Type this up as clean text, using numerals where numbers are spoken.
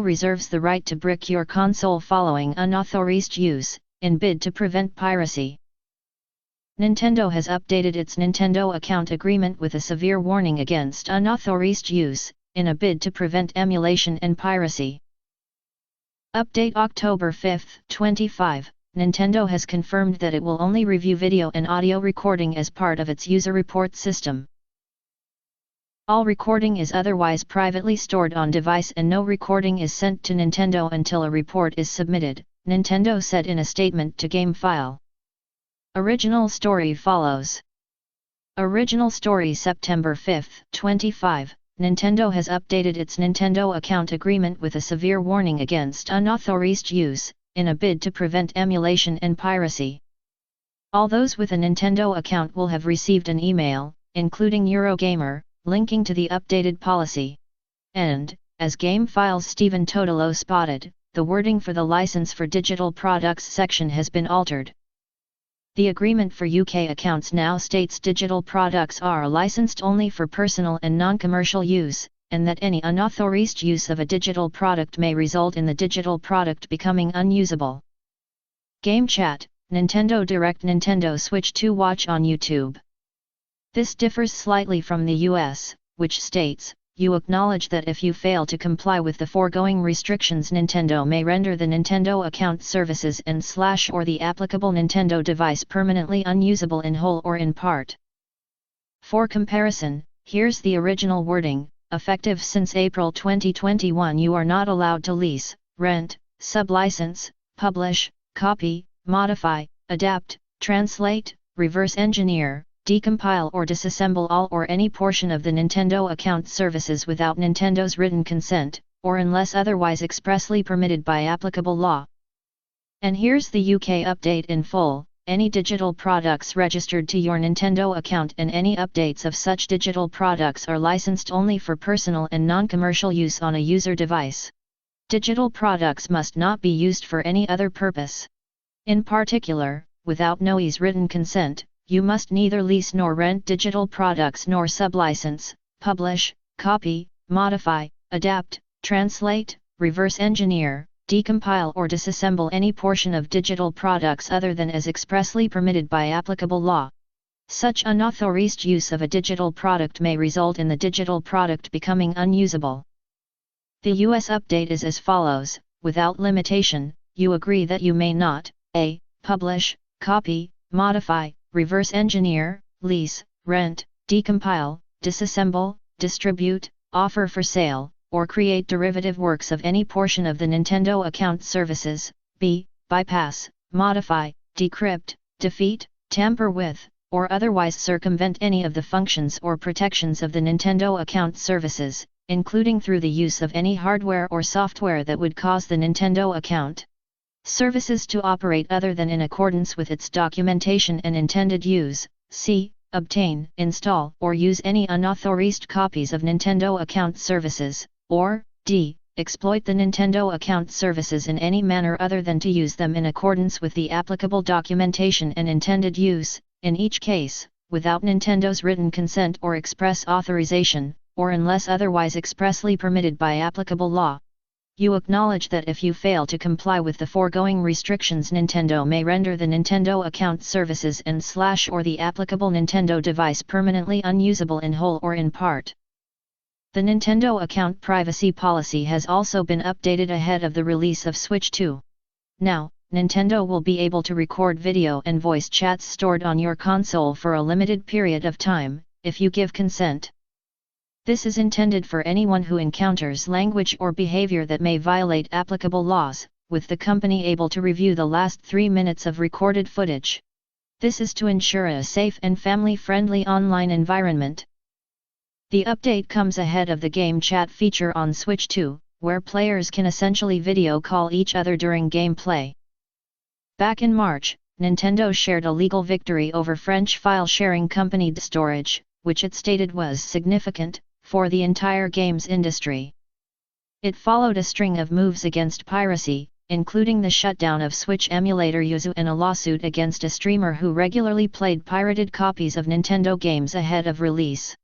reserves the right to brick your console following unauthorized use, in bid to prevent piracy. Nintendo has updated its Nintendo account agreement with a severe warning against unauthorized use, in a bid to prevent emulation and piracy. Update October 5, 25. Nintendo has confirmed that it will only review video and audio recording as part of its user report system. All recording is otherwise privately stored on device and no recording is sent to Nintendo until a report is submitted, Nintendo said in a statement to GameFile. Original story follows. Original story September 5, 25. Nintendo has updated its Nintendo account agreement with a severe warning against unauthorized use, in a bid to prevent emulation and piracy. All those with a Nintendo account will have received an email, including Eurogamer, linking to the updated policy. And, as GameFile's Stephen Totolo spotted, the wording for the license for digital products section has been altered. The agreement for UK accounts now states digital products are licensed only for personal and non-commercial use, and that any unauthorized use of a digital product may result in the digital product becoming unusable. Game Chat, Nintendo Direct Nintendo Switch 2 Watch on YouTube. This differs slightly from the US, which states, "You acknowledge that if you fail to comply with the foregoing restrictions, Nintendo may render the Nintendo account services and/or the applicable Nintendo device permanently unusable in whole or in part." For comparison, here's the original wording: effective since April 2021, you are not allowed to lease, rent, sublicense, publish, copy, modify, adapt, translate, reverse engineer, decompile or disassemble all or any portion of the Nintendo account services without Nintendo's written consent, or unless otherwise expressly permitted by applicable law. And here's the UK update in full: any digital products registered to your Nintendo account and any updates of such digital products are licensed only for personal and non-commercial use on a user device. Digital products must not be used for any other purpose. In particular, without NOE's written consent, you must neither lease nor rent digital products nor sublicense, publish, copy, modify, adapt, translate, reverse engineer, decompile or disassemble any portion of digital products other than as expressly permitted by applicable law. Such unauthorized use of a digital product may result in the digital product becoming unusable. The US update is as follows: without limitation, you agree that you may not a. Publish, copy, modify, reverse engineer, lease, rent, decompile, disassemble, distribute, offer for sale, or create derivative works of any portion of the Nintendo account services, b. bypass, modify, decrypt, defeat, tamper with, or otherwise circumvent any of the functions or protections of the Nintendo account services, including through the use of any hardware or software that would cause the Nintendo account services to operate other than in accordance with its documentation and intended use, c. obtain, install, or use any unauthorized copies of Nintendo account services, or d. exploit the Nintendo account services in any manner other than to use them in accordance with the applicable documentation and intended use, in each case, without Nintendo's written consent or express authorization, or unless otherwise expressly permitted by applicable law. You acknowledge that if you fail to comply with the foregoing restrictions, Nintendo may render the Nintendo account services and/or the applicable Nintendo device permanently unusable in whole or in part. The Nintendo account privacy policy has also been updated ahead of the release of Switch 2. Now, Nintendo will be able to record video and voice chats stored on your console for a limited period of time, if you give consent. This is intended for anyone who encounters language or behavior that may violate applicable laws, with the company able to review the last 3 minutes of recorded footage. This is to ensure a safe and family-friendly online environment. The update comes ahead of the game chat feature on Switch 2, where players can essentially video call each other during gameplay. Back in March, Nintendo shared a legal victory over French file-sharing company Storage, which it stated was significant for the entire games industry. It followed a string of moves against piracy, including the shutdown of Switch emulator Yuzu and a lawsuit against a streamer who regularly played pirated copies of Nintendo games ahead of release.